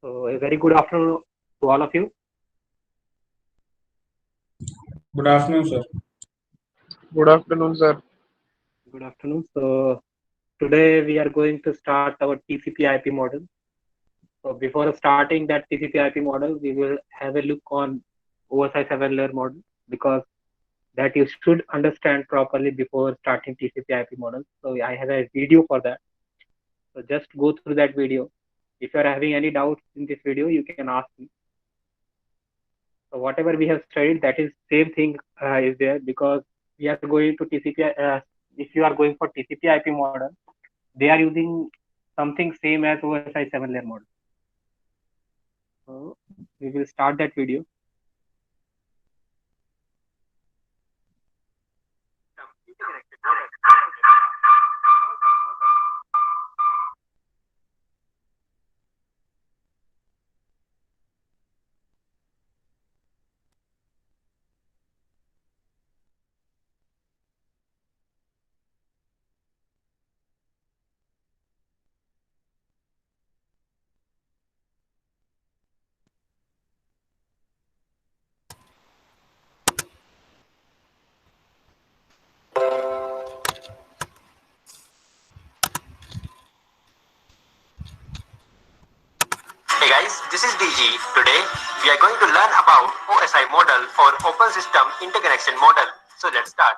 So a very good afternoon to all of you. Good afternoon, sir. Good afternoon, sir. Good afternoon. So today we are going to start our TCP/IP model. So before starting that TCP/IP model, we will have a look on OSI 7-layer model because that you should understand properly before starting TCP/IP model. So I have a video for that. So just go through that video. If you are having any doubts in this video, you can ask me. So whatever we have studied, that is same thing is there because we are going to TCP. If you are going for TCP/IP model, they are using something same as OSI 7-layer model. So we will start that video. Hey guys, this is DG. Today we are going to learn about OSI model or Open System Interconnection Model. So let's start.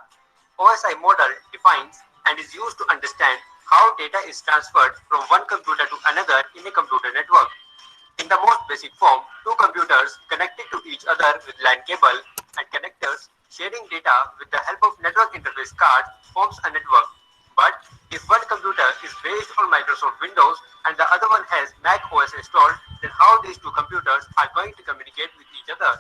OSI model defines and is used to understand how data is transferred from one computer to another in a computer network. In the most basic form, two computers connected to each other with LAN cable and connectors sharing data with the help of network interface card forms a network. But if one computer is based on Microsoft Windows and the other one has Mac OS installed, then how these two computers are going to communicate with each other?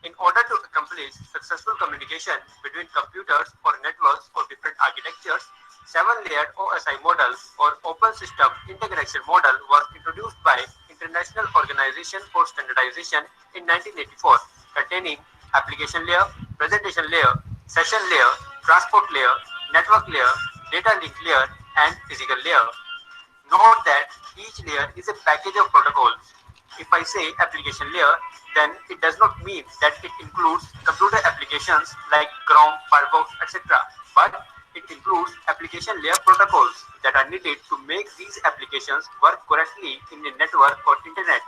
In order to accomplish successful communication between computers or networks or different architectures, 7-layered OSI model or Open System Interconnection Model was introduced by International Organization for Standardization in 1984, containing application layer, presentation layer, session layer, transport layer, network layer, data link layer, and physical layer. Note that each layer is a package of protocols. If I say application layer, then it does not mean that it includes computer applications like Chrome, Firefox, etc. But it includes application layer protocols that are needed to make these applications work correctly in a network or internet.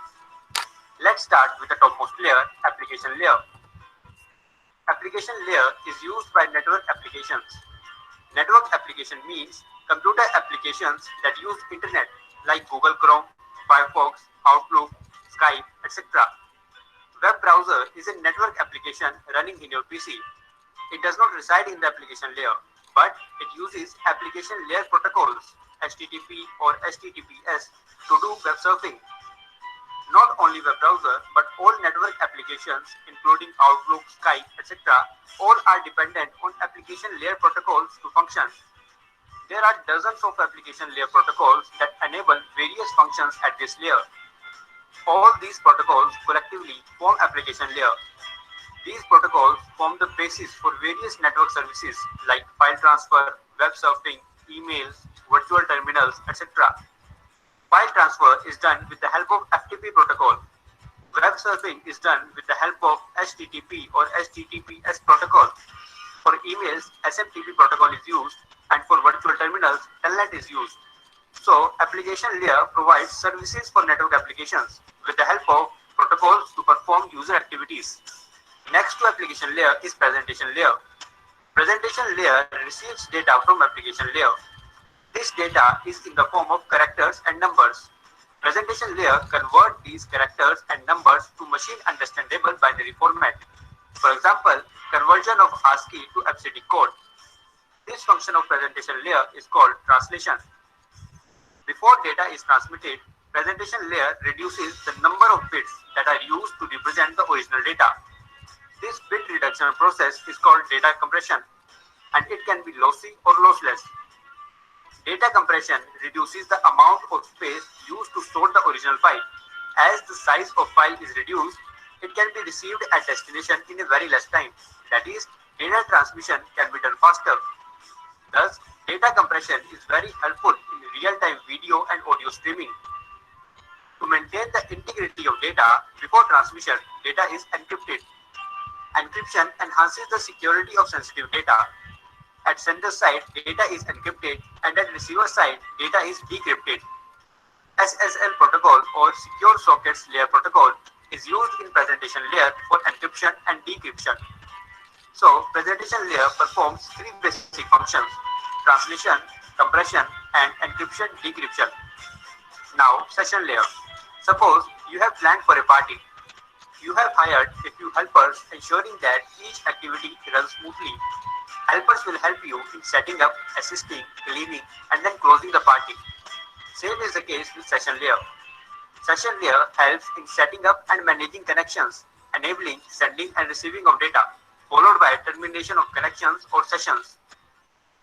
Let's start with the topmost layer, application layer. Application layer is used by network applications. Network application means computer applications that use internet like Google Chrome, Firefox, Outlook, Skype, etc. Web browser is a network application running in your PC. It does not reside in the application layer, but it uses application layer protocols, HTTP or HTTPS, to do web surfing. Not only web browser, but all network applications, including Outlook, Skype, etc., all are dependent on application layer protocols to function. There are dozens of application layer protocols that enable various functions at this layer. All these protocols collectively form application layer. These protocols form the basis for various network services like file transfer, web surfing, emails, virtual terminals, etc. File transfer is done with the help of FTP protocol. Web surfing is done with the help of HTTP or HTTPS protocol. For emails, SMTP protocol is used, and for virtual terminals, Telnet is used. So, application layer provides services for network applications with the help of protocols to perform user activities. Next to application layer is presentation layer. Presentation layer receives data from application layer. This data is in the form of characters and numbers. Presentation layer convert these characters and numbers to machine understandable binary format. For example, conversion of ASCII to ABCD code. This function of presentation layer is called translation. Before data is transmitted, presentation layer reduces the number of bits that are used to represent the original data. This bit reduction process is called data compression, and it can be lossy or lossless. Data compression reduces the amount of space used to store the original file. As the size of file is reduced, it can be received at destination in a very less time. That is, data transmission can be done faster. Thus, data compression is very helpful in real-time video and audio streaming. To To maintain the integrity of data before transmission, data is encrypted. Encryption enhances the security of sensitive data. At sender side, data is encrypted, and at receiver side, data is decrypted. SSL protocol or Secure Sockets Layer protocol is used in presentation layer for encryption and decryption. So, presentation layer performs three basic functions: transmission, compression, and encryption decryption. Now, session layer. Suppose you have planned for a party. You have hired a few helpers, ensuring that each activity runs smoothly. Helpers will help you in setting up, assisting, cleaning, and then closing the party. Same is the case with session layer. Session layer helps in setting up and managing connections, enabling sending and receiving of data, followed by termination of connections or sessions.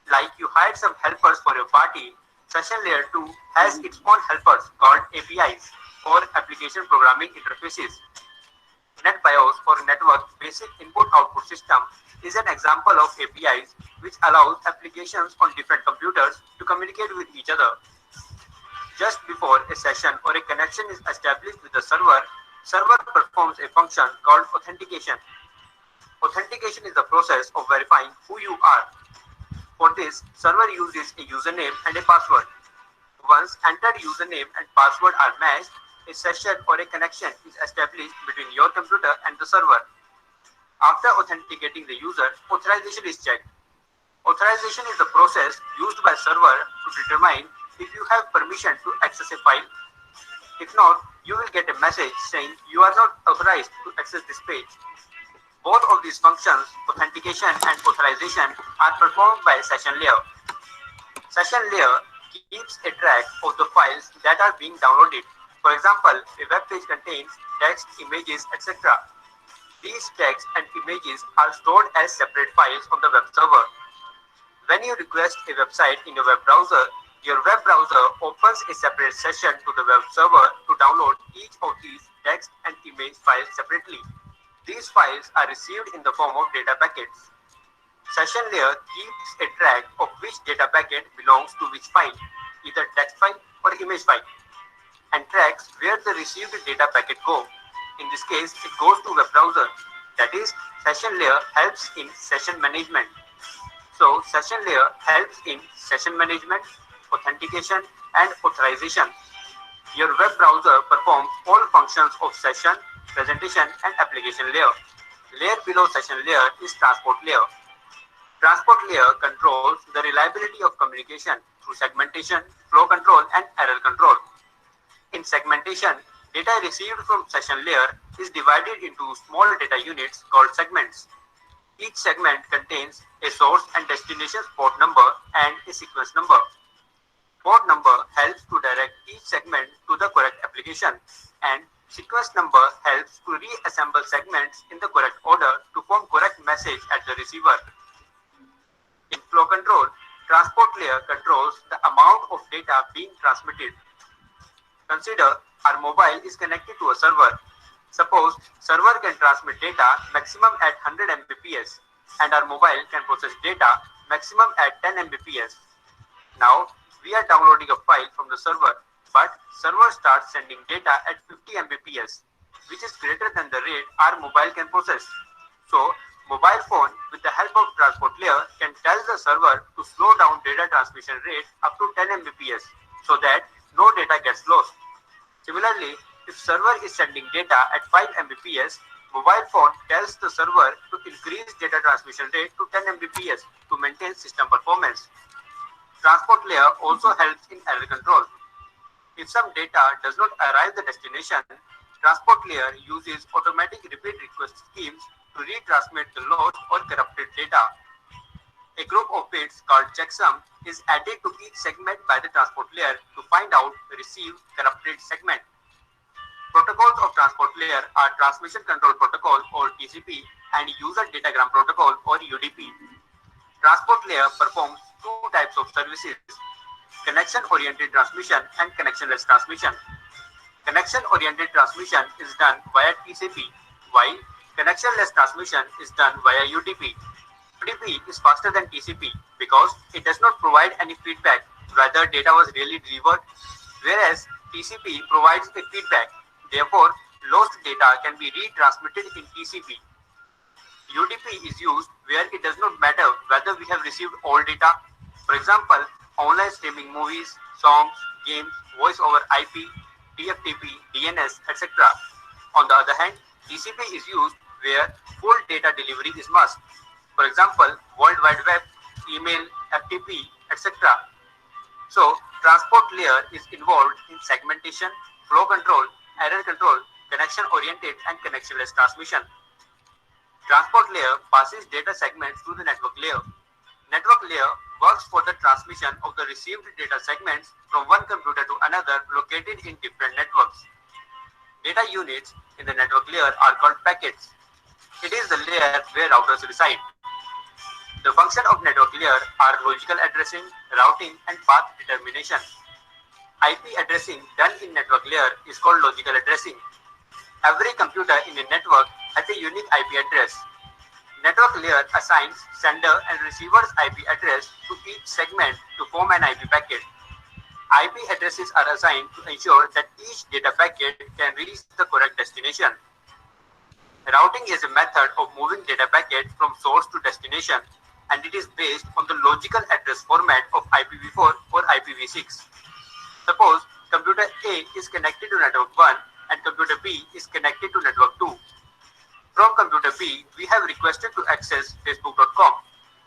Like you hired some helpers for your party, session layer 2 has its own helpers called APIs or application programming interfaces. NetBIOS or Network Basic Input-Output System is an example of APIs which allows applications on different computers to communicate with each other. Just before a session or a connection is established with the server performs a function called authentication. Authentication is the process of verifying who you are. For this, server uses a username and a password. Once entered username and password are matched, a session or a connection is established between your computer and the server. After authenticating the user, authorization is checked. Authorization is the process used by server to determine if you have permission to access a file. If not, you will get a message saying you are not authorized to access this page. Both of these functions, authentication and authorization, are performed by session layer. Session layer keeps a track of the files that are being downloaded. For example, a web page contains text, images, etc. These text and images are stored as separate files on the web server. When you request a website in your web browser, your web browser opens a separate session to the web server to download each of these text and image files separately. These files are received in the form of data packets. Session layer keeps a track of which data packet belongs to which file, either text file or image file, and tracks where the received data packet go. In this case, it goes to web browser. That is, session layer helps in session management. So, session layer helps in session management, authentication, and authorization. Your web browser performs all functions of session, presentation, and application layer. Layer below session layer is transport layer. Transport layer controls the reliability of communication through segmentation, flow control, and error control. In segmentation, data received from session layer is divided into small data units called segments. Each segment contains a source and destination port number and a sequence number. Port number helps to direct each segment to the correct application, and sequence number helps to reassemble segments in the correct order to form correct message at the receiver. In flow control, transport layer controls the amount of data being transmitted. Consider our mobile is connected to a server. Suppose server can transmit data maximum at 100 Mbps and our mobile can process data maximum at 10 Mbps. Now we are downloading a file from the server, but server starts sending data at 50 Mbps, which is greater than the rate our mobile can process. So mobile phone with the help of transport layer can tell the server to slow down data transmission rate up to 10 Mbps so that no data gets lost. Similarly, if server is sending data at 5 Mbps, mobile phone tells the server to increase data transmission rate to 10 Mbps to maintain system performance. Transport layer also helps in error control. If some data does not arrive at the destination, transport layer uses automatic repeat request schemes to retransmit the lost or corrupted data. A group of bits called checksum is added to each segment by the transport layer to find out the received corrupted segment. Protocols of transport layer are Transmission Control Protocol or TCP and User Datagram Protocol or UDP. Transport layer performs two types of services: connection-oriented transmission and connectionless transmission. Connection-oriented transmission is done via TCP, while connectionless transmission is done via UDP. UDP is faster than TCP because it does not provide any feedback whether data was really delivered, whereas TCP provides a feedback. Therefore, lost data can be retransmitted in TCP. UDP is used where it does not matter whether we have received all data. For example, online streaming movies, songs, games, voice over IP, TFTP, DNS, etc. On the other hand, TCP is used where full data delivery is must. For example, World Wide Web, email, FTP, etc. So, transport layer is involved in segmentation, flow control, error control, connection-oriented and connectionless transmission. Transport layer passes data segments to the network layer. Network layer works for the transmission of the received data segments from one computer to another located in different networks. Data units in the network layer are called packets. It is the layer where routers reside. The function of network layer are logical addressing, routing, and path determination. IP addressing done in network layer is called logical addressing. Every computer in a network has a unique IP address. Network layer assigns sender and receiver's IP address to each segment to form an IP packet. IP addresses are assigned to ensure that each data packet can reach the correct destination. Routing is a method of moving data packet from source to destination, and it is based on the logical address format of IPv4 or IPv6. Suppose computer A is connected to network 1 and computer B is connected to network 2. From computer B, we have requested to access facebook.com,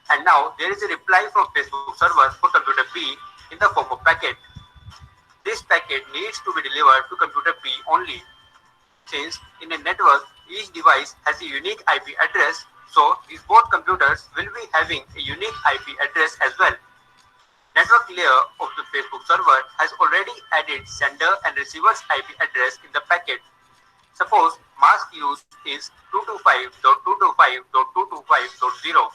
and now there is a reply from Facebook server for computer B in the form of packet. This packet needs to be delivered to computer B only. Since in a network, each device has a unique IP address, so these both computers will be having a unique IP address as well. Network layer of the Facebook server has already added sender and receiver's IP address in the packet. Suppose mask used is 225.225.225.0.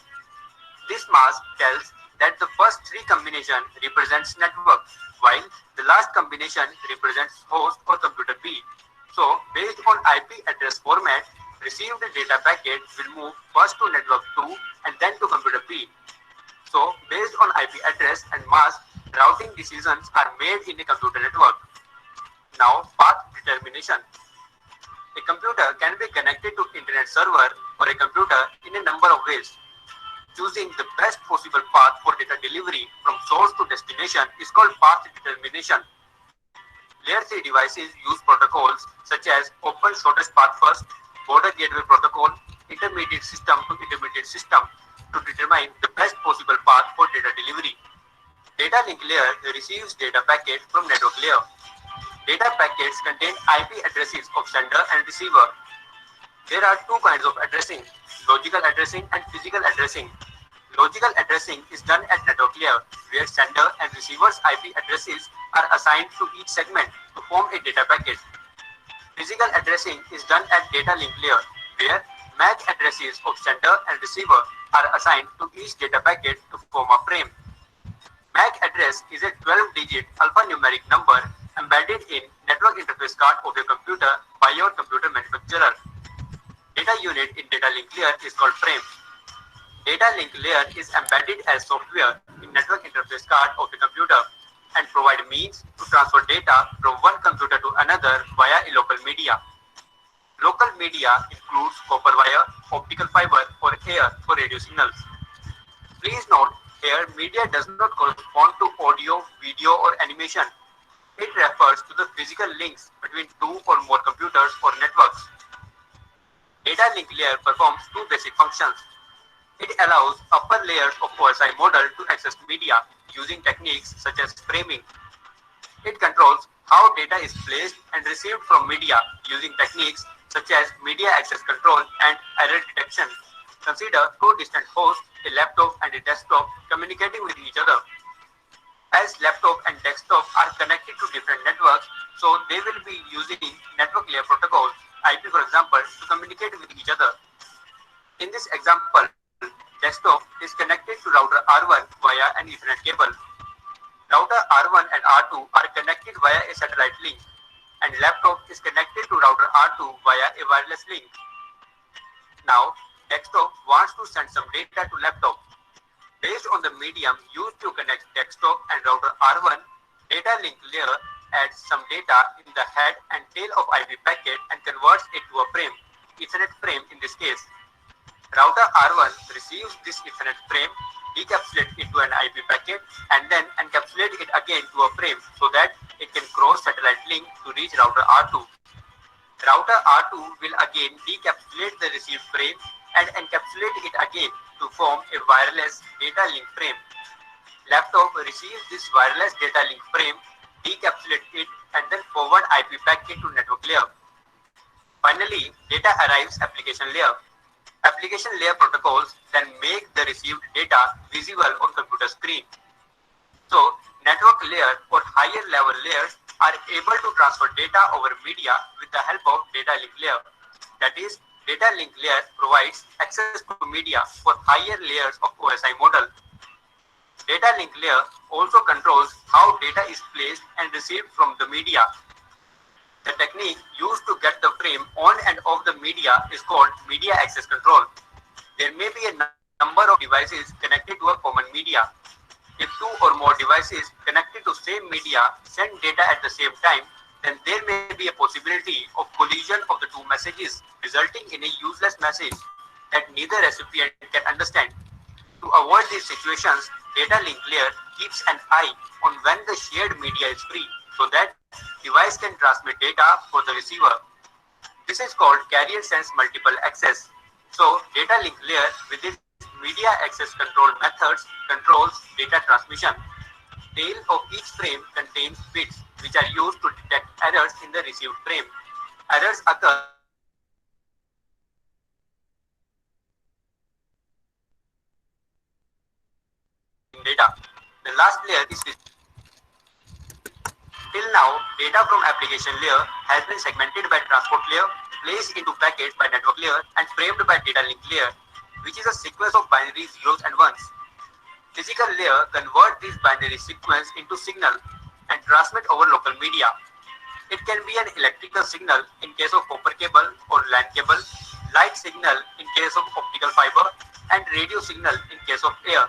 This mask tells that the first three combination represents network, while the last combination represents host or computer B. So, based on IP address format, received data packet will move first to network 2 and then to computer B. So, based on IP address and mask, routing decisions are made in a computer network. Now, path determination. A computer can be connected to internet server or a computer in a number of ways. Choosing the best possible path for data delivery from source to destination is called path determination. Layer 3 devices use protocols such as Open Shortest Path First, Border Gateway Protocol, Intermediate System to Intermediate System to determine the best possible path for data delivery. Data link layer receives data packet from network layer. Data packets contain IP addresses of sender and receiver. There are two kinds of addressing, logical addressing and physical addressing. Logical addressing is done at network layer, where sender and receiver's IP addresses are assigned to each segment to form a data packet. Physical addressing is done at data link layer, where MAC addresses of sender and receiver are assigned to each data packet to form a frame. MAC address is a 12-digit alphanumeric number embedded in network interface card of your computer by your computer manufacturer. Data unit in data link layer is called frame. Data link layer is embedded as software in network interface card of the computer and provide means to transfer data from one computer to another via a local media. Local media includes copper wire, optical fiber, or air for radio signals. Please note, here media does not correspond to audio, video, or animation. It refers to the physical links between two or more computers or networks. Data link layer performs two basic functions. It allows upper layers of OSI model to access media using techniques such as framing. It controls how data is placed and received from media using techniques such as media access control and error detection. Consider two distant hosts, a laptop and a desktop, communicating with each other. As laptop and desktop are connected to different networks, so they will be using network layer protocols, IP for example, to communicate with each other. In this example, desktop is connected to router R1 via an Ethernet cable. Router R1 and R2 are connected via a satellite link, and laptop is connected to router R2 via a wireless link. Now, desktop wants to send some data to laptop. Based on the medium used to connect desktop and router R1, data link layer adds some data in the head and tail of IP packet and converts it to a frame, Ethernet frame in this case. Router R1 receives this Ethernet frame, decapsulates it to an IP packet, and then encapsulates it again to a frame so that it can cross satellite link to reach router R2. Router R2 will again decapsulate the received frame and encapsulate it again to form a wireless data link frame. Laptop receives this wireless data link frame, decapsulate it, and then forward IP packet to network layer. Finally, data arrives application layer. Application layer protocols then make the received data visible on computer screen. So, network layer or higher level layers are able to transfer data over media with the help of data link layer. That is, data link layer provides access to media for higher layers of OSI model. Data link layer also controls how data is placed and received from the media. The technique used to get the frame on and off the media is called media access control. There may be a number of devices connected to a common media. If two or more devices connected to same media send data at the same time, then there may be a possibility of collision of the two messages, resulting in a useless message that neither recipient can understand. To avoid these situations, data link layer keeps an eye on when the shared media is free, so that device can transmit data for the receiver. This is called carrier sense multiple access. So data link layer with its media access control methods controls data transmission. Tail of each frame contains bits which are used to detect errors in the received frame. Errors occur in data. The last layer is till now, data from application layer has been segmented by transport layer, placed into packets by network layer, and framed by data link layer, which is a sequence of binary zeros and ones. Physical layer convert this binary sequence into signal and transmit over local media. It can be an electrical signal in case of copper cable or LAN cable, light signal in case of optical fiber, and radio signal in case of air.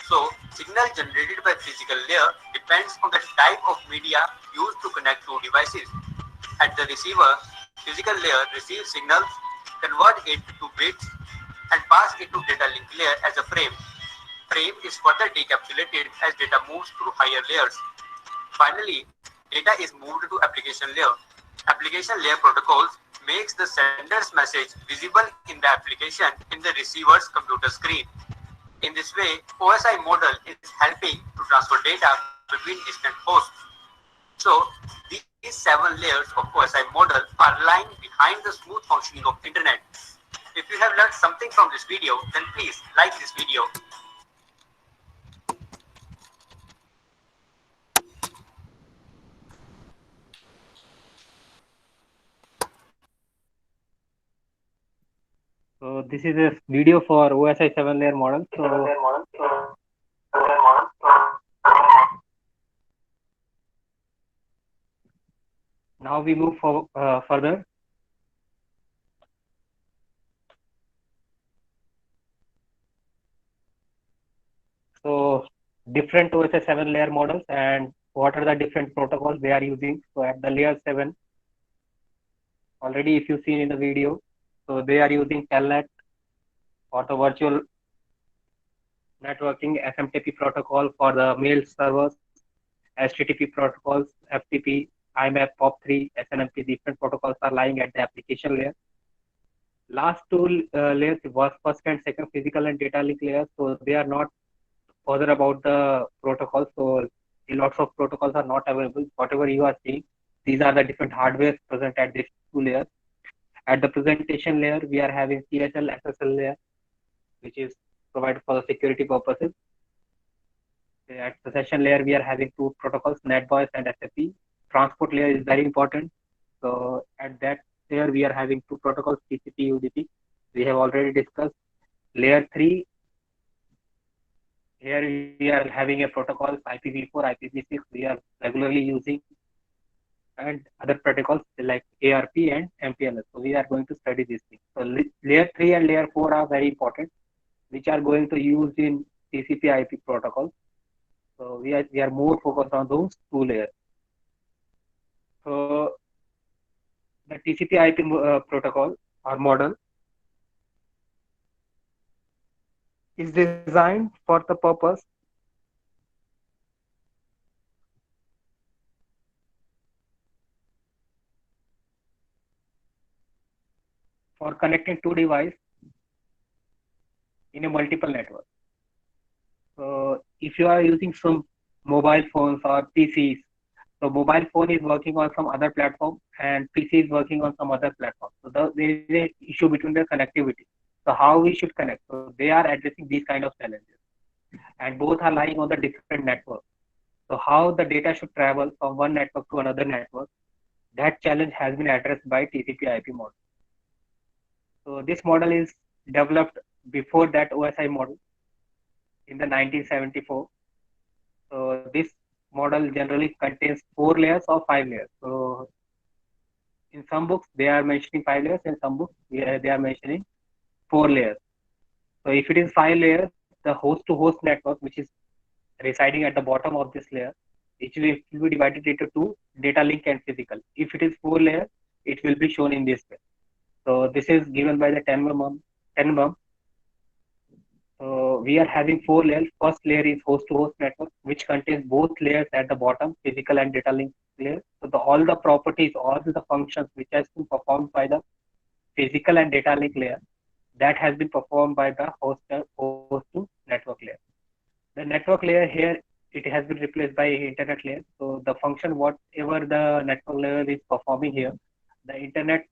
So, signal generated by physical layer depends on the type of media used to connect two devices. At the receiver, physical layer receives signals, convert it to bits, and pass it to data link layer as a frame. Frame is further decapsulated as data moves through higher layers. Finally, data is moved to application layer. Application layer protocols makes the sender's message visible in the application in the receiver's computer screen. In this way, OSI model is helping to transfer data between distant hosts. So, these 7 layers of OSI model are lying behind the smooth functioning of internet. If you have learned something from this video, then please like this video. So this is a video for OSI 7-layer model. Now we move further. So different OSI 7-layer models and what are the different protocols they are using. So at the layer 7, already if you've seen in the video, so they are using Telnet for the virtual networking, SMTP protocol for the mail servers, HTTP protocols, FTP, IMAP, POP3, SNMP, different protocols are lying at the application layer. Last two layers was first and second physical and data link layers, so they are not further about the protocols. So lots of protocols are not available. Whatever you are seeing, these are the different hardware present at these two layers. At the presentation layer, we are having CSL, SSL layer, which is provided for the security purposes. At the session layer, we are having two protocols, NetBoys and SFP. Transport layer is very important. So at that layer, we are having two protocols, TCP, UDP. We have already discussed. Layer 3, here we are having a protocol, IPv4, IPv6, we are regularly using, and other protocols like ARP and MPLS. So we are going to study these things. So layer 3 and layer 4 are very important, which are going to use in TCP IP protocols. So we are more focused on those two layers. So the TCP/IP protocol or model is designed for the purpose for connecting two devices in a multiple network. So if you are using some mobile phones or PCs, so mobile phone is working on some other platform and PC is working on some other platform. So there is a issue between the connectivity. So how we should connect? So they are addressing these kind of challenges, and both are lying on the different networks. So how the data should travel from one network to another network? That challenge has been addressed by TCP/IP model. So this model is developed before that OSI model in the 1974. So this model generally contains 4 layers or 5 layers. So in some books they are mentioning 5 layers, in some books they are mentioning 4 layers. So if it is 5 layers, the host-to-host network, which is residing at the bottom of this layer, it will be divided into two: data link and physical. If it is 4 layers, it will be shown in this way. So this is given by the Tenenbaum. So we are having 4 layers. First layer is host-to-host network, which contains both layers at the bottom, physical and data link layer. So all the properties, all the functions which has been performed by the physical and data link layer, that has been performed by the host-to-network layer. The network layer here, it has been replaced by internet layer. So the function whatever the network layer is performing here, the internet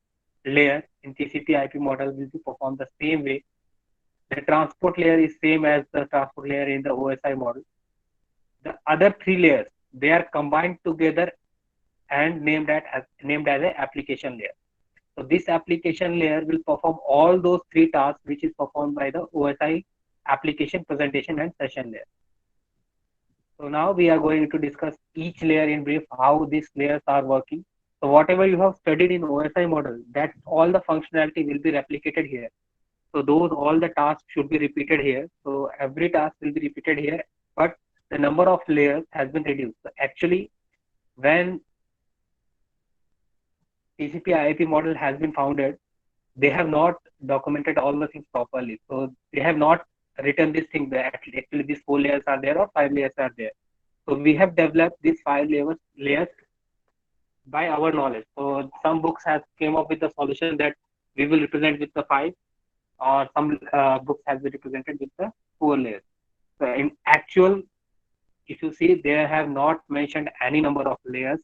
layer in TCP/IP model will be performed the same way. The transport layer is same as the transport layer in the OSI model. The other 3 layers, they are combined together and named as an application layer. So this application layer will perform all those 3 tasks which is performed by the OSI application, presentation, and session layer. So now we are going to discuss each layer in brief, how these layers are working. So whatever you have studied in OSI model, that all the functionality will be replicated here. So those all the tasks should be repeated here. So every task will be repeated here, but the number of layers has been reduced. So actually, when TCP/IP model has been founded, they have not documented all the things properly. So they have not written this thing that actually these 4 layers are there or 5 layers are there. So we have developed these 5 layers by our knowledge. So some books have came up with the solution that we will represent with the 5, or some books has been represented with the 4 layers. So in actual, if you see, they have not mentioned any number of layers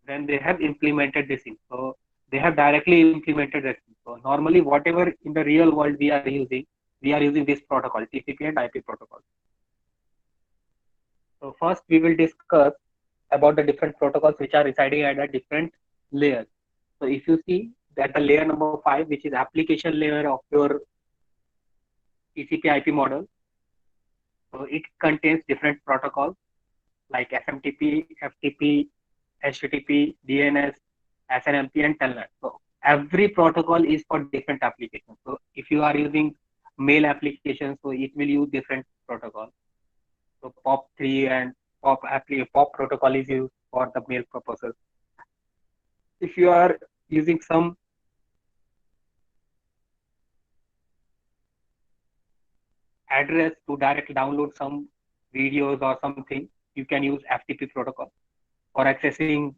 when they have implemented this thing. So they have directly implemented this thing. So normally, whatever in the real world we are using this protocol, TCP and IP protocol. So first we will discuss about the different protocols which are residing at a different layers. So if you see that the layer number 5, which is application layer of your TCP/IP model, so it contains different protocols like SMTP, FTP, HTTP, DNS, SNMP, and Telnet. So every protocol is for different applications. So if you are using mail applications, so it will use different protocols. So POP3 and POP protocol is used for the mail purposes. If you are using some address to directly download some videos or something, you can use FTP protocol. For accessing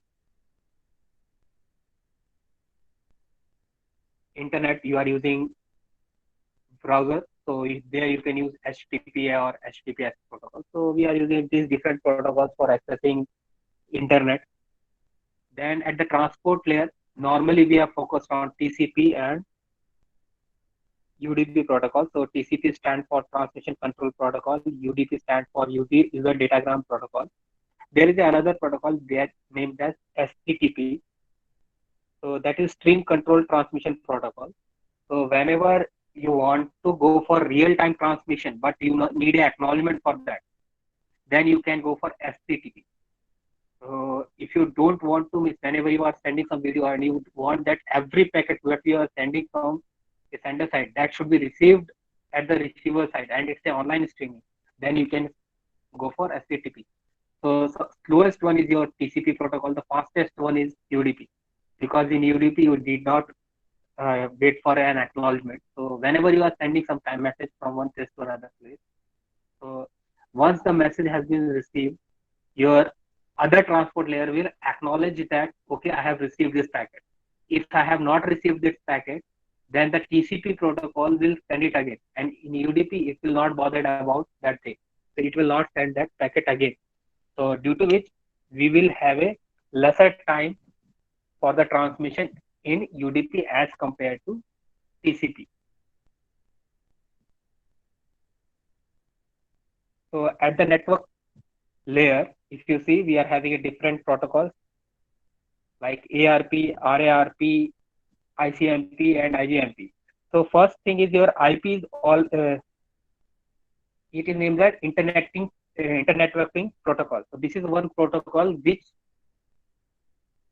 internet, you are using browser. So there you can use HTTP or HTTPS protocol. So we are using these different protocols for accessing internet. Then at the transport layer, normally we are focused on TCP and UDP protocol. So TCP stands for Transmission Control Protocol. UDP stands for User Datagram Protocol. There is another protocol that named as SCTP. So that is Stream Control Transmission Protocol. So whenever you want to go for real-time transmission, but you need an acknowledgement for that, then you can go for SCTP. So if you don't want to miss whenever you are sending some video and you want that every packet that you are sending from the sender side, that should be received at the receiver side and it's an online streaming, then you can go for SCTP. So slowest one is your TCP protocol. The fastest one is UDP, because in UDP you did not wait for an acknowledgement. So whenever you are sending some time message from one place to another place, so once the message has been received, your other transport layer will acknowledge that, okay, I have received this packet. If I have not received this packet, then the TCP protocol will send it again. And in UDP, it will not bother about that thing. So it will not send that packet again. So due to which we will have a lesser time for the transmission in UDP as compared to TCP. So at the network layer, if you see, we are having a different protocols like ARP, RARP, ICMP, and IGMP. So first thing is your IP is all. It is named as internet networking protocol. So this is one protocol which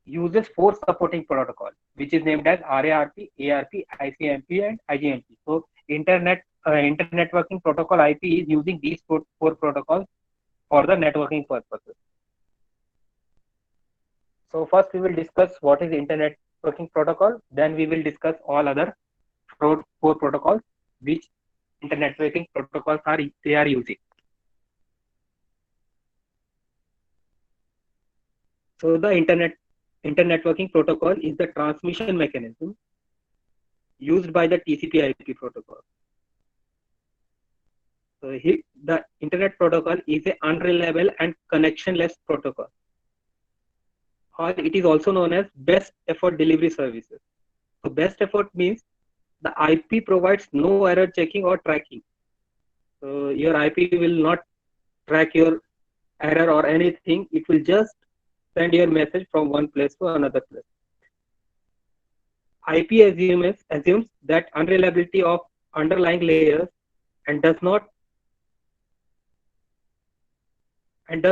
uses four supporting protocols, which is named as RARP, ARP, ICMP, and IGMP. So internet networking protocol IP is using these four protocols for the networking purposes. So first we will discuss what is internet networking protocol. Then we will discuss all other four protocols which internet networking protocols they are using. So the internet networking protocol is the transmission mechanism used by the TCP/IP protocol. So the internet protocol is an unreliable and connectionless protocol, or it is also known as best effort delivery services. So best effort means the IP provides no error checking or tracking. So your IP will not track your error or anything. It will just send your message from one place to another place. IP assumes that unreliability of underlying layers and does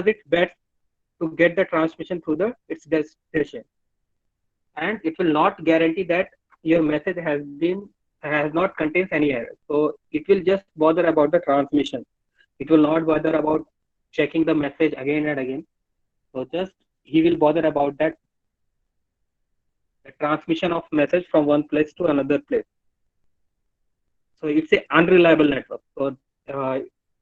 its best to get the transmission through its destination. And it will not guarantee that your message has not contains any error. So it will just bother about the transmission. It will not bother about checking the message again and again. So just he will bother about that the transmission of message from one place to another place. So it's a unreliable network. So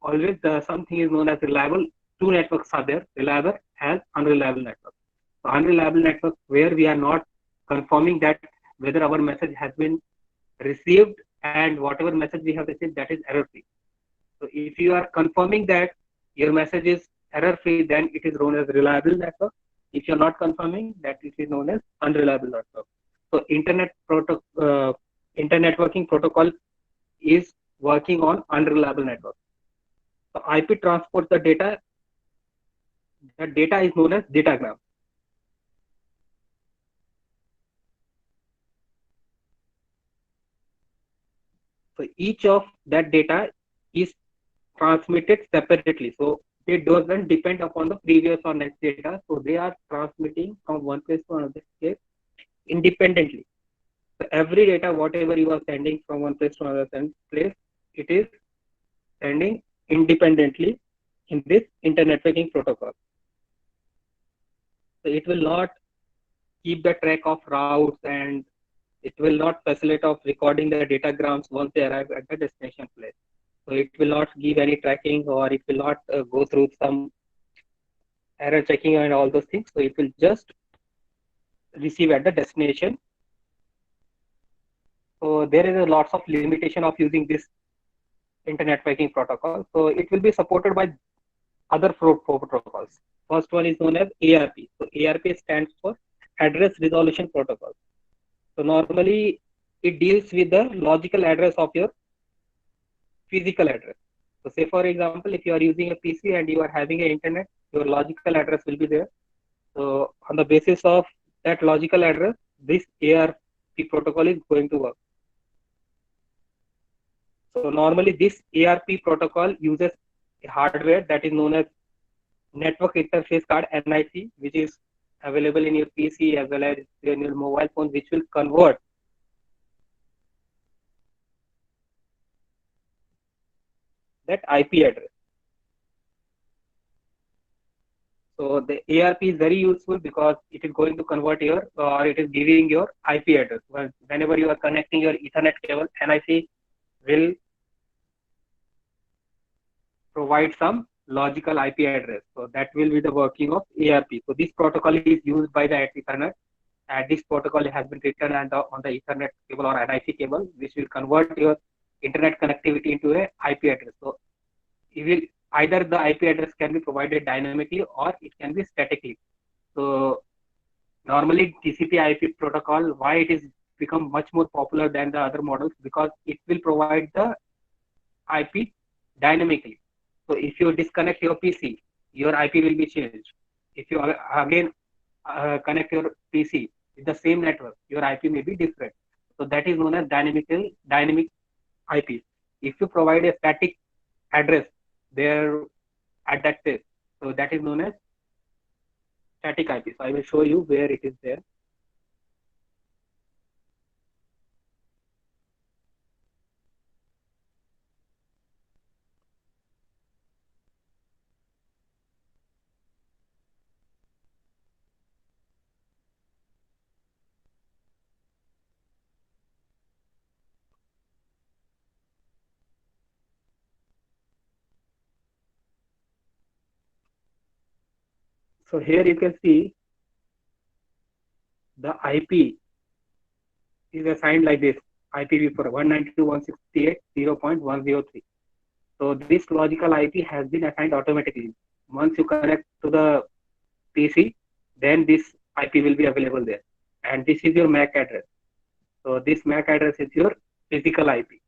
always something is known as reliable. Two networks are there: reliable and unreliable network. So unreliable network where we are not confirming that whether our message has been received, and whatever message we have received, that is error free. So if you are confirming that your message is error free, then it is known as reliable network. If you are not confirming, that it is known as unreliable network. So internet networking protocol is working on unreliable network. So IP transports the data. The data is known as datagram. So each of that data is transmitted separately. So it doesn't depend upon the previous or next data. So they are transmitting from one place to another place independently. So every data, whatever you are sending from one place to another place, it is sending independently in this internet networking protocol. So it will not keep the track of routes, and it will not facilitate of recording the datagrams once they arrive at the destination place. So it will not give any tracking, or it will not go through some error checking and all those things. So it will just receive at the destination. So there is a lots of limitation of using this internet networking protocol. So it will be supported by other protocols. First one is known as ARP. So ARP stands for Address Resolution Protocol. So normally it deals with the logical address of your physical address. So say for example, if you are using a PC and you are having an internet, your logical address will be there. So on the basis of that logical address, this ARP protocol is going to work. So normally this ARP protocol uses a hardware that is known as Network Interface Card (NIC), which is available in your PC as well as in your mobile phone, which will convert that IP address. So the ARP is very useful because it is going to convert your or it is giving your IP address. Whenever you are connecting your Ethernet cable, NIC will provide some logical IP address. So that will be the working of ARP. So this protocol is used by the Ethernet, and this protocol has been written on the Ethernet cable or NIC cable, which will convert your internet connectivity into a IP address. So it will either the IP address can be provided dynamically or it can be statically. So normally TCP/IP protocol, why it is become much more popular than the other models, because it will provide the IP dynamically. So if you disconnect your PC, your IP will be changed. If you again connect your PC with the same network, your IP may be different. So that is known as dynamic IP. If you provide a static address there at that place, so that is known as static IP. So I will show you where it is there. So here you can see the IP is assigned like this: IPv4 192.168.0.103. So this logical IP has been assigned automatically. Once you connect to the PC, then this IP will be available there. And this is your MAC address. So this MAC address is your physical IP.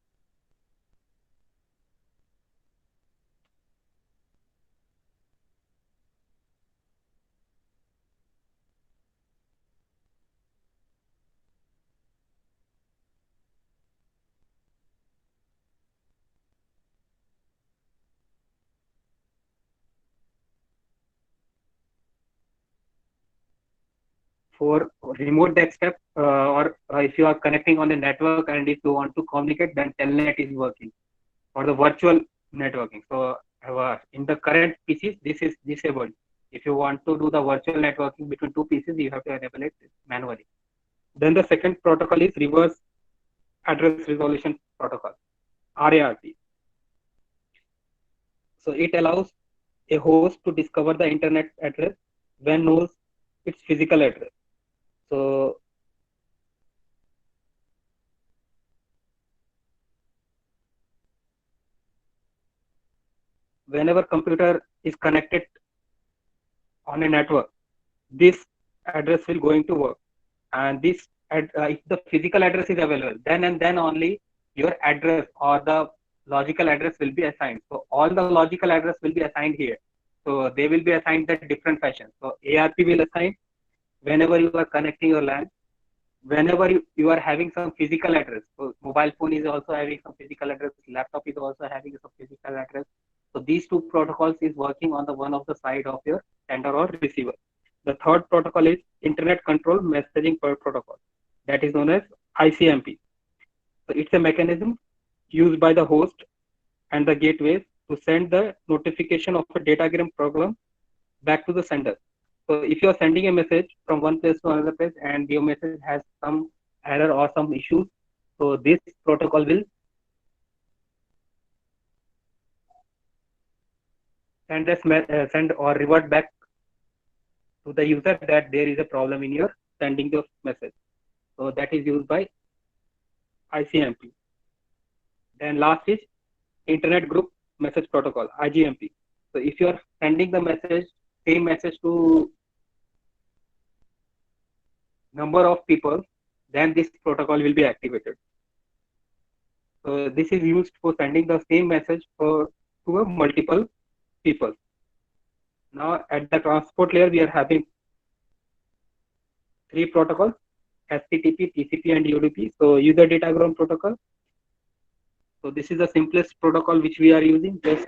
For remote desktop or if you are connecting on the network and if you want to communicate, then Telnet is working for the virtual networking. So in the current PCs, this is disabled. If you want to do the virtual networking between two PCs, you have to enable it manually. Then the second protocol is reverse address resolution protocol, RARP. So it allows a host to discover the internet address when knows its physical address. So whenever computer is connected on a network, this address will going to work. And this if the physical address is available, then and then only your address or the logical address will be assigned. So all the logical address will be assigned here. So they will be assigned at different fashion. So ARP will assign whenever you are connecting your LAN, whenever you are having some physical address. So mobile phone is also having some physical address, laptop is also having some physical address. So these two protocols is working on the one of the side of your sender or receiver. The third protocol is Internet Control Messaging Protocol, that is known as ICMP. So it's a mechanism used by the host and the gateways to send the notification of a datagram program back to the sender. So if you are sending a message from one place to another place and your message has some error or some issues, so this protocol will send or revert back to the user that there is a problem in your sending the message. So that is used by ICMP. Then last is Internet Group Message Protocol, IGMP. So if you are sending the same message to number of people, then this protocol will be activated. So this is used for sending the same message to a multiple people. Now at the transport layer, we are having three protocols: HTTP, TCP, and UDP. So user datagram protocol. So this is the simplest protocol which we are using. Just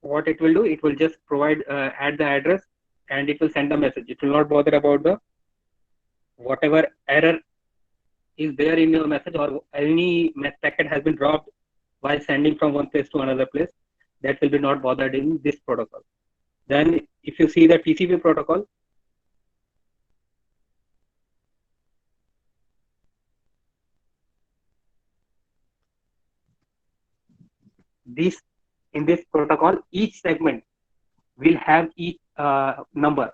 what it will do, it will just provide add the address and it will send the message. It will not bother about the whatever error is there in your message, or any packet has been dropped while sending from one place to another place, that will be not bothered in this protocol. Then if you see the TCP protocol, this in this protocol, each segment will have each number.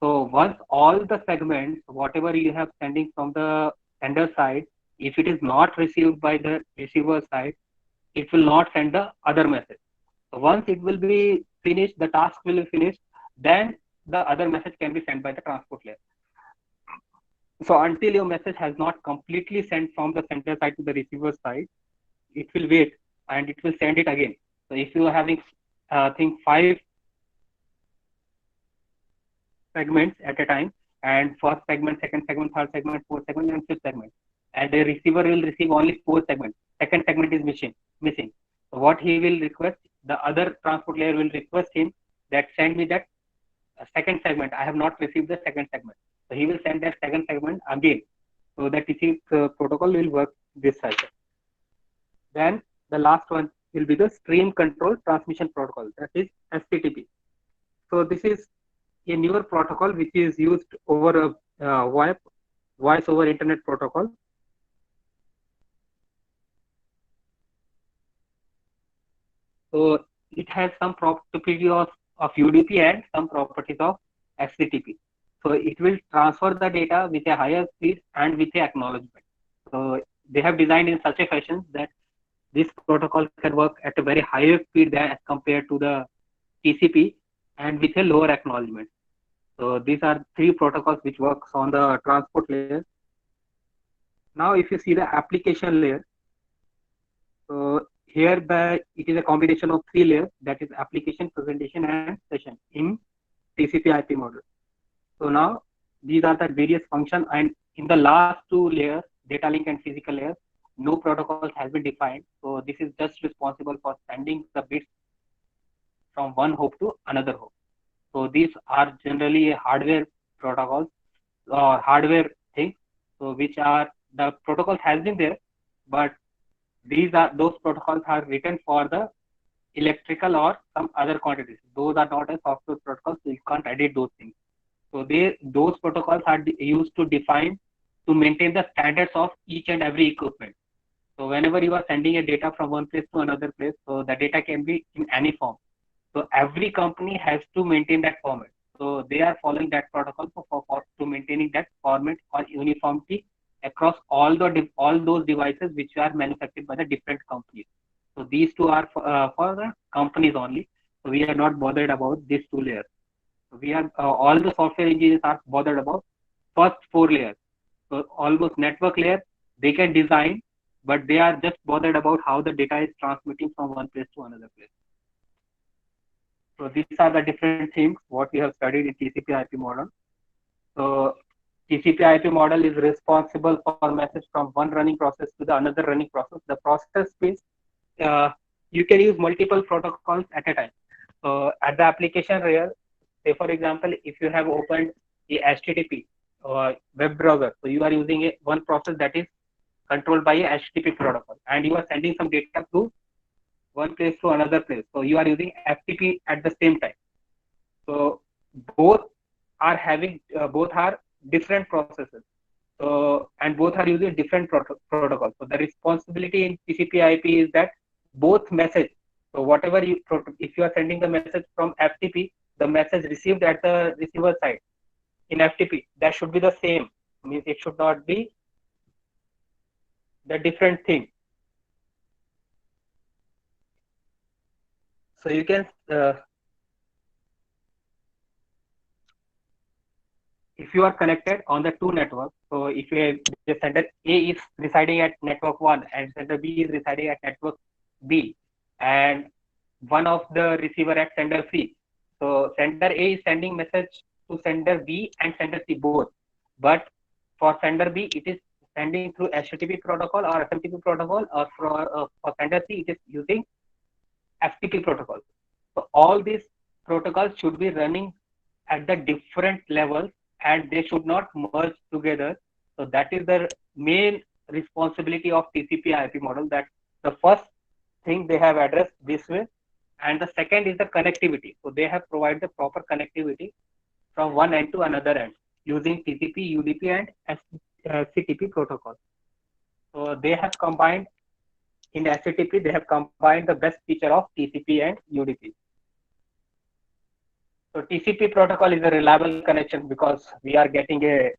So once all the segments, whatever you have sending from the sender side, if it is not received by the receiver side, it will not send the other message. So once it will be finished, the task will be finished, then the other message can be sent by the transport layer. So until your message has not completely sent from the sender side to the receiver side, it will wait and it will send it again. So if you are having, think 5 segments at a time, and first segment, second segment, third segment, fourth segment, and fifth segment, and the receiver will receive only 4 segments. Second segment is missing. So what he will request, the other transport layer will request him that send me that second segment. I have not received the second segment. So he will send that second segment again. So the TCP protocol will work this cycle. Then the last one will be the stream control transmission protocol, that is SCTP. So this is a newer protocol which is used over a VoIP, voice over internet protocol. So it has some properties of UDP and some properties of SCTP. So it will transfer the data with a higher speed and with a acknowledgement. So they have designed in such a fashion that this protocol can work at a very higher speed than as compared to the TCP and with a lower acknowledgement. So these are 3 protocols which works on the transport layer. Now if you see the application layer, so here it is a combination of 3 layers, that is application, presentation, and session in TCP IP model. So now these are the various functions, and in the last 2 layers, data link and physical layers, no protocols has been defined. So this is just responsible for sending the bits from one hop to another hop. So these are generally hardware protocols or hardware things. So which are the protocols has been there, but those protocols are written for the electrical or some other quantities. Those are not a software protocols, so you can't edit those things. So those protocols are used to define, to maintain the standards of each and every equipment. So whenever you are sending a data from one place to another place, so the data can be in any form. So every company has to maintain that format. So they are following that protocol to maintaining that format or uniformity across all those devices which are manufactured by the different companies. So these 2 are for the companies only. So we are not bothered about these 2 layers. So we are all the software engineers are bothered about first 4 layers. So almost network layer they can design, but they are just bothered about how the data is transmitting from one place to another place. So these are the different things what we have studied in TCP IP model. So TCP IP model is responsible for message from one running process to the another running process. The process space, you can use multiple protocols at a time. So at the application layer, say for example, if you have opened a HTTP or web browser, so you are using one process that is controlled by a HTTP protocol, and you are sending some data to one place to another place. So you are using FTP at the same time. So both are different processes. So and both are using different protocols. So the responsibility in TCP IP is that both message. So whatever if you are sending the message from FTP, the message received at the receiver side in FTP, that should be the same. Means it should not be the different thing. So you can, if you are connected on the 2 networks, so if the sender A is residing at network 1 and sender B is residing at network B, and one of the receiver at sender C. So sender A is sending message to sender B and sender C both, but for sender B it is sending through HTTP protocol or SMTP protocol, or for sender C it is using FTP protocol. So all these protocols should be running at the different levels and they should not merge together. So that is the main responsibility of TCP/IP model, that the first thing they have addressed this way, and the second is the connectivity. So they have provided the proper connectivity from one end to another end using TCP, UDP, and HTTP protocol. So they have combined in HTTP, they have combined the best feature of TCP and UDP. So TCP protocol is a reliable connection because we are getting a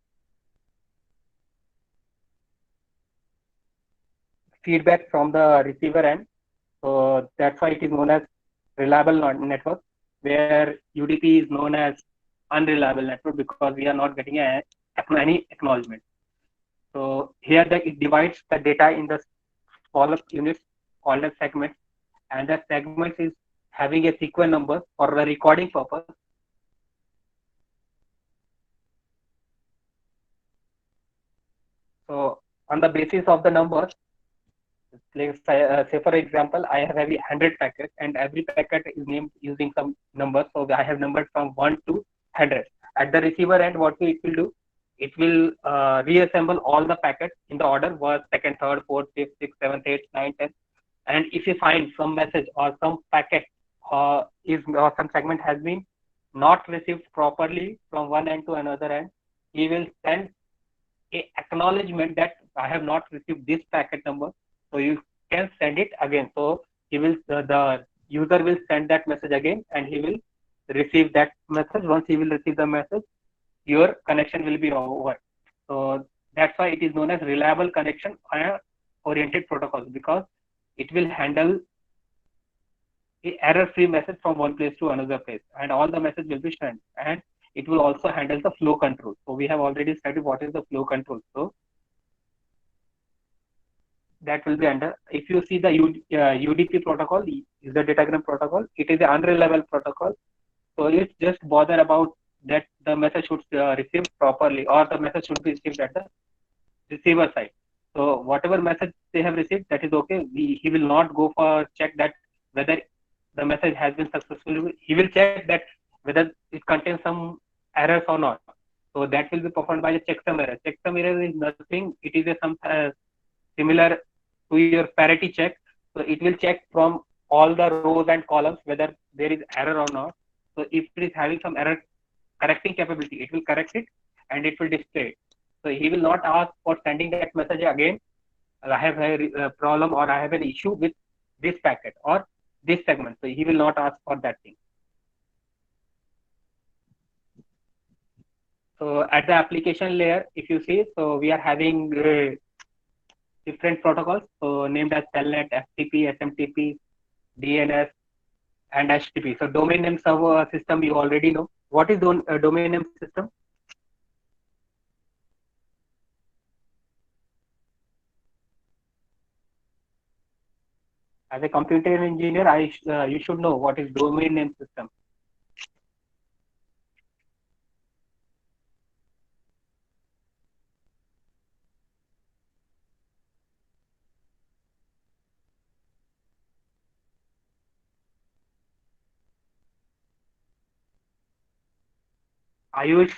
feedback from the receiver end. So that's why it is known as reliable network, where UDP is known as unreliable network because we are not getting any acknowledgement. So here it divides the data in the smaller units called as segments, and that segment is having a sequence number for the recording purpose. So on the basis of the numbers, like say for example, I have 100 packets and every packet is named using some numbers. So I have numbered from 1 to 100. At the receiver end, what it will do, it will reassemble all the packets in the order first, second, third, fourth, fifth, sixth, seventh, eighth, ninth, tenth. And if you find some message or some packet or some segment has been not received properly from one end to another end, he will send a acknowledgement that I have not received this packet number, so you can send it again. So he will the user will send that message again, and he will receive that message. Once he will receive the message, your connection will be over. So that's why it is known as reliable connection oriented protocols, because it will handle a error-free message from one place to another place, and all the message will be sent. And it will also handle the flow control. So we have already studied what is the flow control. So that will be under. If you see the UDP protocol, is the datagram protocol. It is an unreliable protocol. So it's just bother about that the message should receive properly, or the message should be received at the receiver side. So whatever message they have received, that is okay. He will not go for check that whether the message has been successful. He will check that whether it contains some errors or not. So that will be performed by the checksum error. Checksum error is nothing. It is some similar to your parity check. So it will check from all the rows and columns whether there is error or not. So if it is having some error correcting capability, it will correct it and it will display it. So he will not ask for sending that message again. I have a problem or I have an issue with this packet or this segment. So he will not ask for that thing. So at the application layer, if you see, so we are having different protocols, so named as Telnet, FTP, SMTP, DNS, and HTTP. So domain name server system, you already know. What is domain name system? As a computer engineer, you should know what is domain name system. Ayush?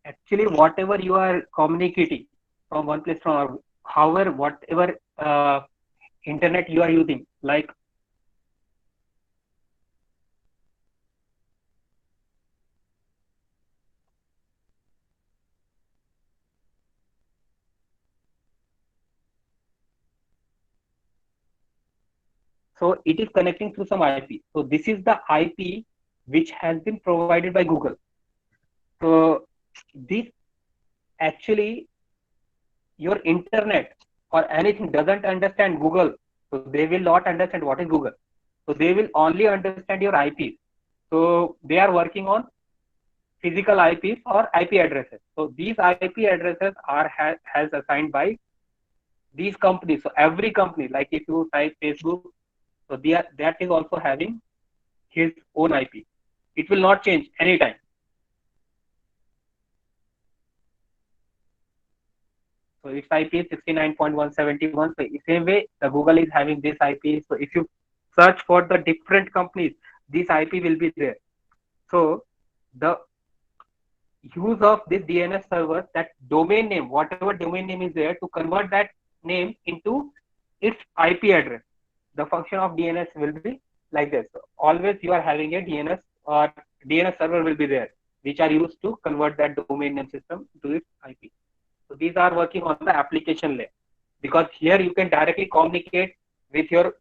Actually, whatever you are communicating from one place from, however, whatever internet you are using, like so it is connecting through some IP. So this is the IP which has been provided by Google. So this actually your internet or anything doesn't understand Google. So they will not understand what is Google. So they will only understand your IPs. So they are working on physical IPs or IP addresses. So these IP addresses are has assigned by these companies. So every company, like if you type Facebook, so that is also having his own IP. It will not change anytime. So its IP is 69.171. So in same way, the Google is having this IP. So if you search for the different companies, this IP will be there. So the use of this DNS server, that domain name, whatever domain name is there, to convert that name into its IP address. The function of DNS will be like this. So always you are having a DNS or DNS server will be there, which are used to convert that domain name system to its IP. So these are working on the application layer, because here you can directly communicate with your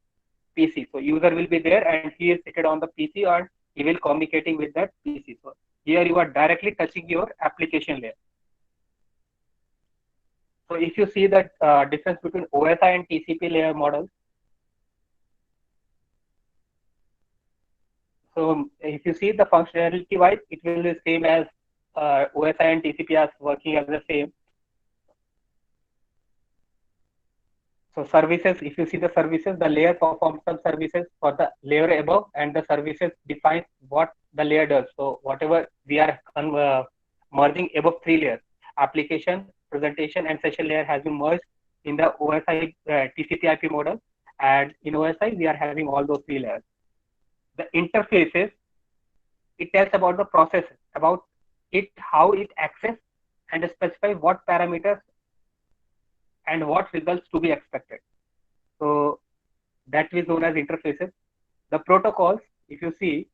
PC. So user will be there and he is seated on the PC or he will communicating with that PC. So here you are directly touching your application layer. So if you see the difference between OSI and TCP layer models, so if you see the functionality wise, it will be same as OSI and TCP are working as the same. So services, if you see the services, the layer performs some services for the layer above, and the services defines what the layer does. So whatever we are merging above three layers, application, presentation, and session layer has been merged in the OSI TCP/IP model, and in OSI we are having all those three layers. The interfaces, it tells about the process, about it, how it access and specify what parameters and what results to be expected. So that is known as interfaces. The protocols, if you see,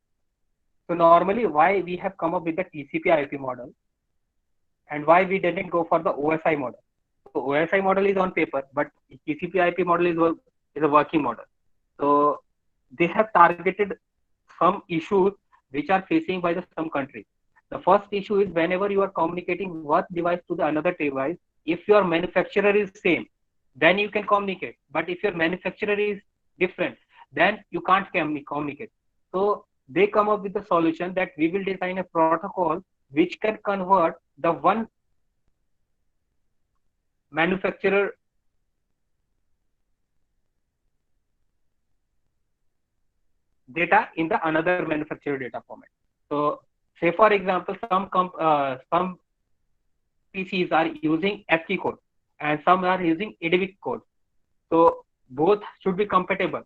so normally why we have come up with the TCP/IP model and why we didn't go for the OSI model. So OSI model is on paper, but TCP/IP model is a working model. So they have targeted some issues which are facing by some countries. The first issue is whenever you are communicating one device to the another device, if your manufacturer is same, then you can communicate. But if your manufacturer is different, then you can't communicate. So they come up with the solution that we will design a protocol which can convert the one manufacturer data in the another manufacturer data format. So say for example, some PCs are using ASCII code and some are using ADVIC code. So both should be compatible.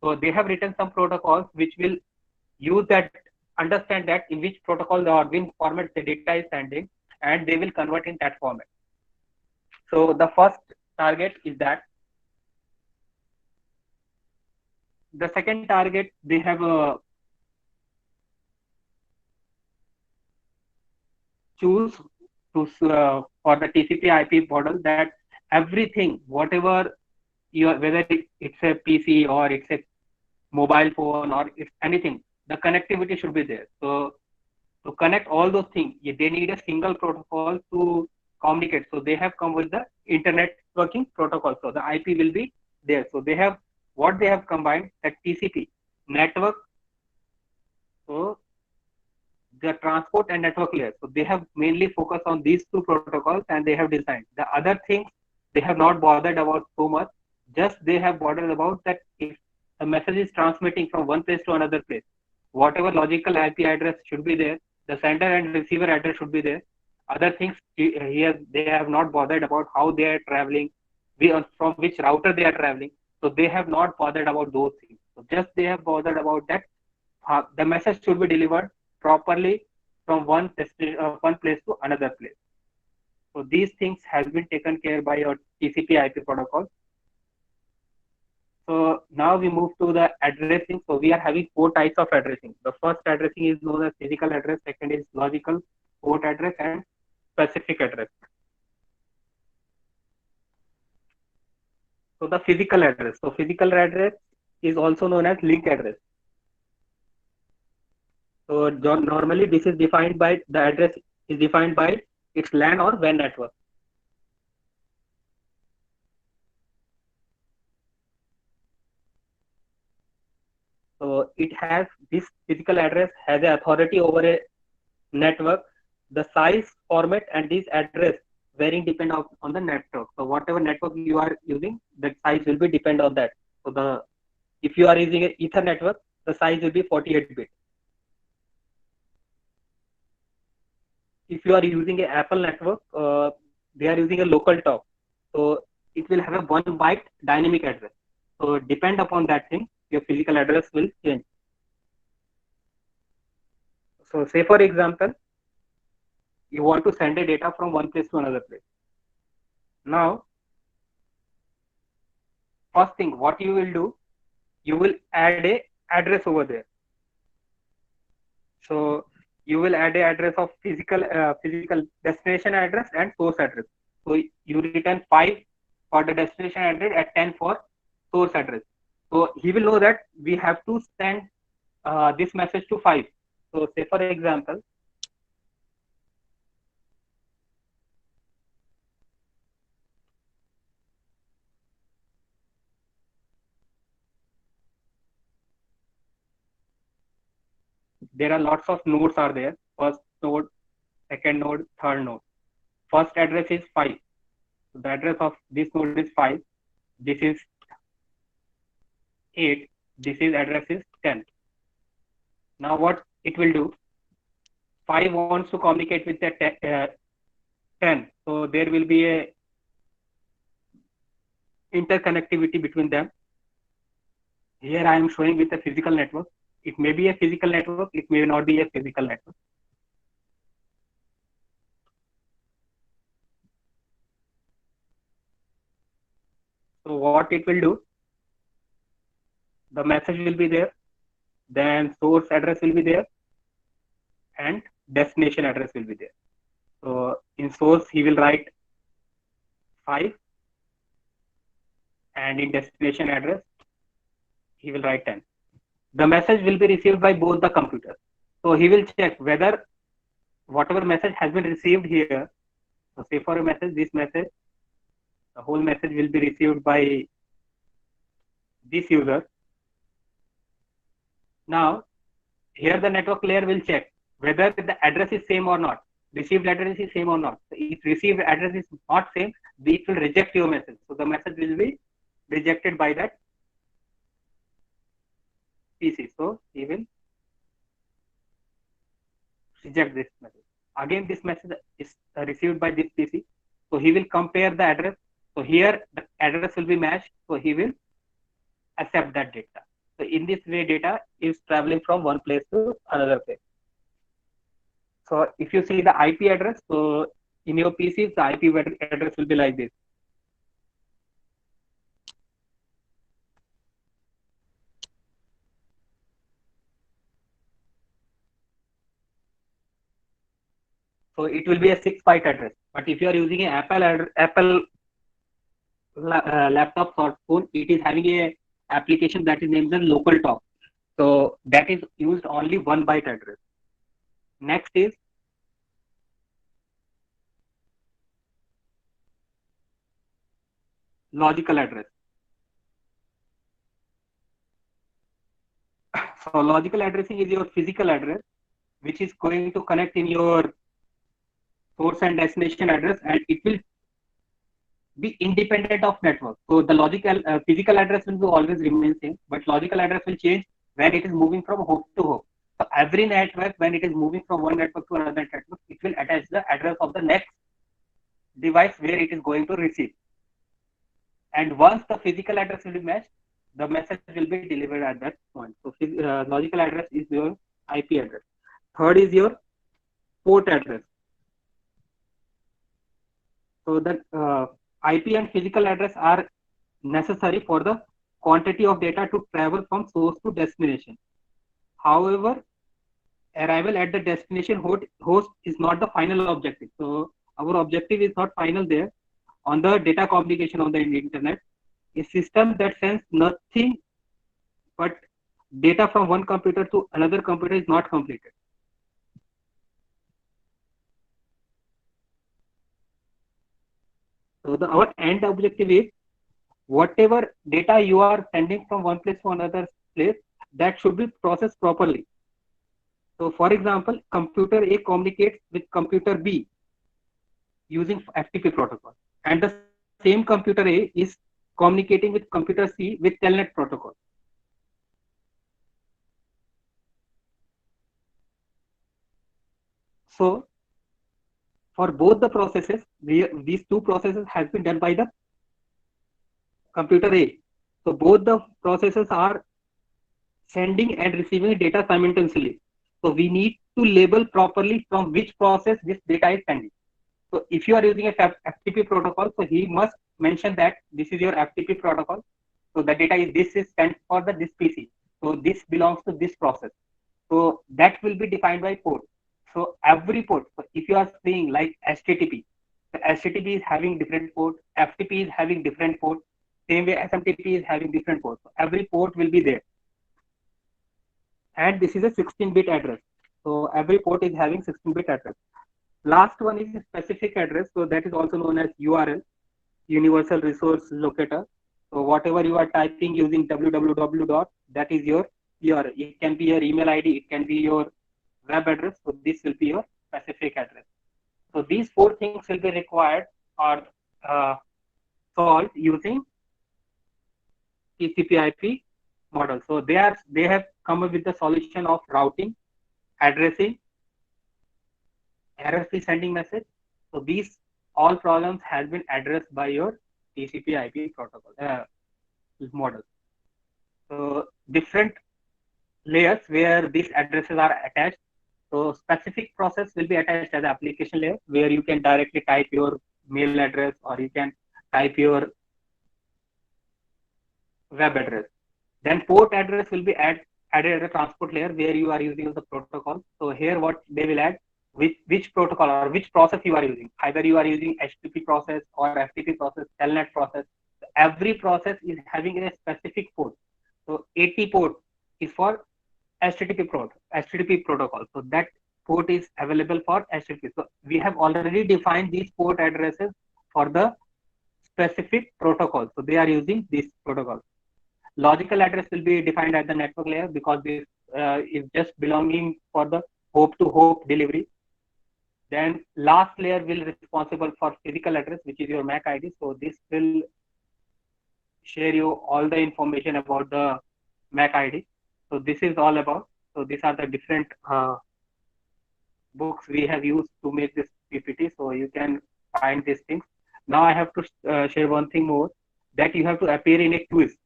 So they have written some protocols which will use that, understand that in which protocol or which format the data is sending, and they will convert in that format. So the first target is that. The second target, they have choose to for the TCP/IP model that everything, whatever you are, whether it's a PC or it's a mobile phone or it's anything, the connectivity should be there. So to connect all those things, they need a single protocol to communicate. So they have come with the internet working protocol. So the IP will be there. So they have what they have combined, that TCP network. So the transport and network layer. So they have mainly focused on these two protocols and they have designed. The other things they have not bothered about so much. Just they have bothered about that if a message is transmitting from one place to another place, whatever logical IP address should be there, the sender and receiver address should be there. Other things here they have not bothered about how they are traveling, from which router they are traveling. So they have not bothered about those things. So just they have bothered about that the message should be delivered properly from one place to another place. So these things have been taken care by your TCP/IP protocol. So now we move to the addressing. So we are having four types of addressing. The first addressing is known as physical address. Second is logical, port address, and specific address. So the physical address. So physical address is also known as link address. So normally this is defined by, the address is defined by its LAN or WAN network. So it has, this physical address has a authority over a network. The size, format, and this address varying depend on the network. So whatever network you are using, the size will be depend on that. So if you are using an Ether network, the size will be 48 bit. If you are using an Apple network, they are using a local talk. So it will have a 1 byte dynamic address. So depend upon that thing, your physical address will change. So say for example, you want to send a data from one place to another place. Now, first thing, what you will do, you will add a address over there. So you will add a address of physical destination address and source address. So you return 5 for the destination address and 10 for source address. So he will know that we have to send this message to 5. So say for example, there are lots of nodes are there. First node, second node, third node. First address is 5. So the address of this node is 5. This is 8. This is address is 10. Now what it will do? 5 wants to communicate with the 10. So there will be a interconnectivity between them. Here I am showing with a physical network. It may be a physical network. It may not be a physical network. So what it will do? The message will be there. Then source address will be there. And destination address will be there. So in source, he will write 5. And in destination address, he will write 10. The message will be received by both the computers. So he will check whether whatever message has been received here. So say for a message, this message, the whole message will be received by this user. Now, here the network layer will check whether the address is same or not. Received address is same or not. So if received address is not same, it will reject your message. So the message will be rejected by that PC. So he will reject this message. Again, this message is received by this PC. So he will compare the address. So here the address will be matched. So he will accept that data. So in this way, data is traveling from one place to another place. So if you see the IP address, so in your PC, the IP address will be like this. So it will be a 6 byte address. But if you are using an Apple laptop or phone, it is having a application that is named as LocalTalk. So that is used only 1 byte address. Next is logical address. So logical addressing is your physical address, which is going to connect in your source and destination address, and it will be independent of network. So the logical physical address will be always remain same, but logical address will change when it is moving from host to host. So every network, when it is moving from one network to another network, it will attach the address of the next device where it is going to receive. And once the physical address will be matched, the message will be delivered at that point. So logical address is your IP address. Third is your port address. So the IP and physical address are necessary for the quantity of data to travel from source to destination. However, arrival at the destination host is not the final objective. So our objective is not final there. On the data communication on the internet, a system that sends nothing but data from one computer to another computer is not completed. So our end objective is whatever data you are sending from one place to another place, that should be processed properly. So for example, computer A communicates with computer B using FTP protocol, and the same computer A is communicating with computer C with Telnet protocol. So for both the processes, these two processes has been done by the computer A. So both the processes are sending and receiving data simultaneously. So we need to label properly from which process this data is sending. So if you are using a FTP protocol, so he must mention that this is your FTP protocol. So the data is this is sent for the this PC. So this belongs to this process. So that will be defined by port. So every port. So if you are saying like HTTP, the HTTP is having different port, FTP is having different port, same way SMTP is having different ports. So every port will be there. And this is a 16-bit address. So every port is having 16-bit address. Last one is specific address. So that is also known as URL, Universal Resource Locator. So whatever you are typing using www dot, that is your URL. It can be your email ID, it can be your web address. So this will be your specific address. So these four things will be required or solved using TCP/IP model. So they have come up with the solution of routing, addressing, error-free sending message. So these all problems has been addressed by your TCP/IP protocol model. So different layers where these addresses are attached. So specific process will be attached as an application layer where you can directly type your mail address or you can type your web address. Then port address will be added as a transport layer where you are using the protocol. So here what they will add, which protocol or which process you are using. Either you are using HTTP process or FTP process, Telnet process. So every process is having a specific port. So 80 port is for HTTP protocol. So that port is available for HTTP. So we have already defined these port addresses for the specific protocol. So they are using this protocol. Logical address will be defined at the network layer because this is just belonging for the hope to hope delivery. Then last layer will be responsible for physical address, which is your MAC ID. So this will share you all the information about the MAC ID. So this is all about. So these are the different books we have used to make this PPT. So you can find these things. Now I have to share one thing more, that you have to appear in a quiz.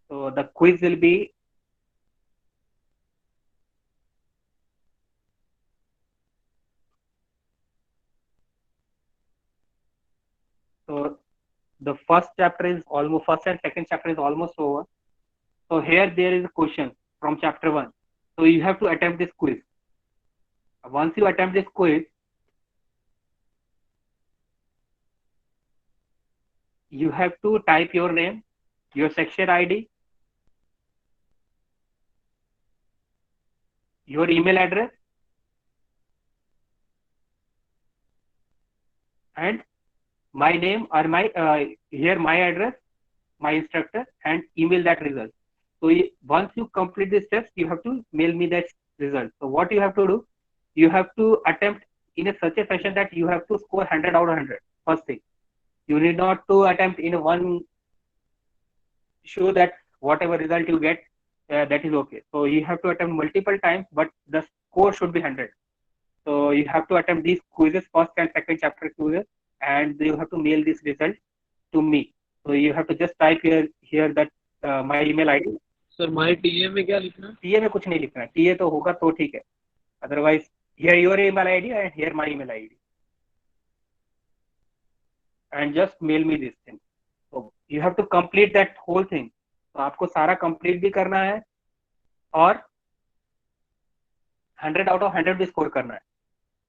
So the quiz will be the first and second chapter is almost over. So here there is a question from chapter 1. So you have to attempt this quiz. Once you attempt this quiz, you have to type your name, your section ID, your email address, and my name or my address, my instructor, and email that result. So once you complete the steps, you have to mail me that result. So what you have to do, you have to attempt in such a fashion that you have to score 100 out of 100. First thing, you need not to attempt in one show that whatever result you get, that is okay. So you have to attempt multiple times, but the score should be 100. So you have to attempt these quizzes, first and second chapter quizzes, and you have to mail this result to me. So you have to just type here that my email ID. Sir my TA में क्या लिखना है? TA में कुछ नहीं लिखना है, TA तो होगा तो ठीक है, otherwise here your email ID and here my email ID and just mail me this thing. So you have to complete that whole thing. तो आपको सारा complete भी करना है और 100 out of 100 भी score करना है.